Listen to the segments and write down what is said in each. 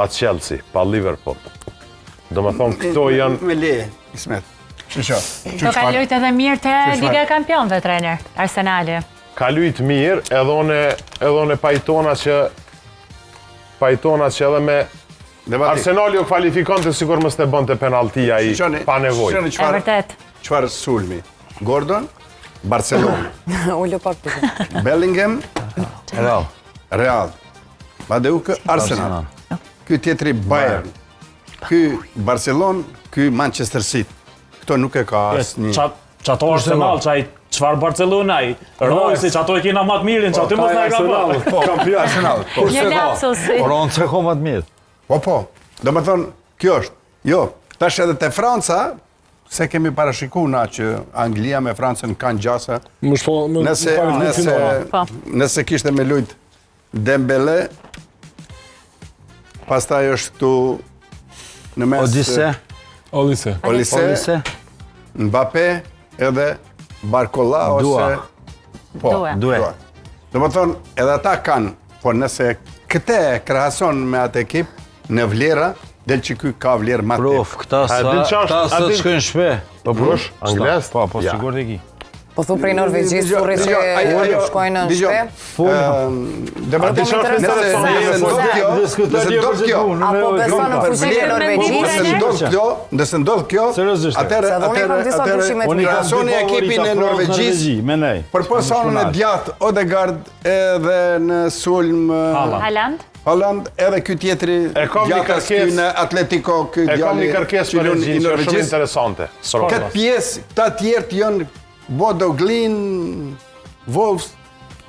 pa Chelsea, pa Liverpool. Do më thonë, këto janë... Me le, Ismet. Do ka lujt edhe mirë të Liga e Kampionëve, trener, Arsenali. Ka lujt mirë, edhe one pajtona që edhe me... Arsenali u kvalifikon të sigur mës të bënd të penaltia i pa nevoj. E vërtet. Qëfar sulmi? Gordon, Barcelona. Ullu pak të Bellingham, Real. Badeuke, Arsenal. Ky tjetri Bayern. Ky Barcelona, ky Manchester City. Këto nuk e ka asë një... Qato Arsenal, qfar Barcelona i, Royce, qato e kina matë mirin, qato i mos në e ka bërë. Kampion Arsenal. Një lapsus. Ronë që ko matë mirë. Po. Do më thonë, kjo është. Jo, tash edhe te Franca, se kemi parashiku na që Anglia me Francën kanë gjasa. Nëse kishte me lujt Dembele, pastaj është tu në mes... Olise, Mbappé edhe Barcola ose... Due. Do më thonë, edhe ata kanë, por nëse këte krahason me atë ekip, në vlera, del që ky ka vlerë ma të. Prof, këta sa të shkojnë shpe. Po prosh, angles? Po, sigur të ki. Po thu prej Norvegjis, furri që shkojnë në shpe? Apo beso në fushim e Norvegjis? Nëse ndodh kjo, atëre krahasoni ekipin e Norvegjis, për posonën e djatë Odegaard edhe në sulm Haaland, edhe ky tjetri djatës ky në Atletico, ky djali... E kam një kërkes për regjinë, që shumë interesante. Këtë pjesë, ta tjertë janë Bodo Glimt, Wolves,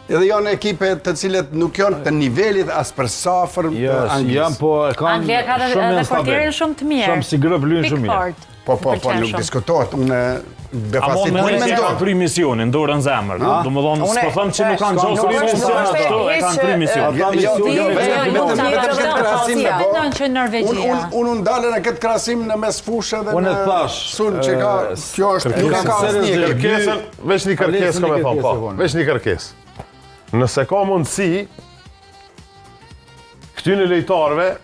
edhe janë ekipe të cilet nuk janë të nivelit as për safër të Anglisë. Anglia ka edhe portierin shumë të mirë. Shumë si grëp lynë shumë mirë. Po, nuk diskutohet, unë befasit me e kanë pry misionin, dorën zemër. Do më dhonë, s'po thëmë që nuk kanë gjosë misionin, ato e kanë pry misionin. Unë ndale në këtë krasim në mes fushë dhe në sulm që ka, kjo është, nuk ka asë një ekip. Veç një kërkes, ka me thonë, po, veç një kërkes. Nëse ka mundësi, këtyne lejtarve,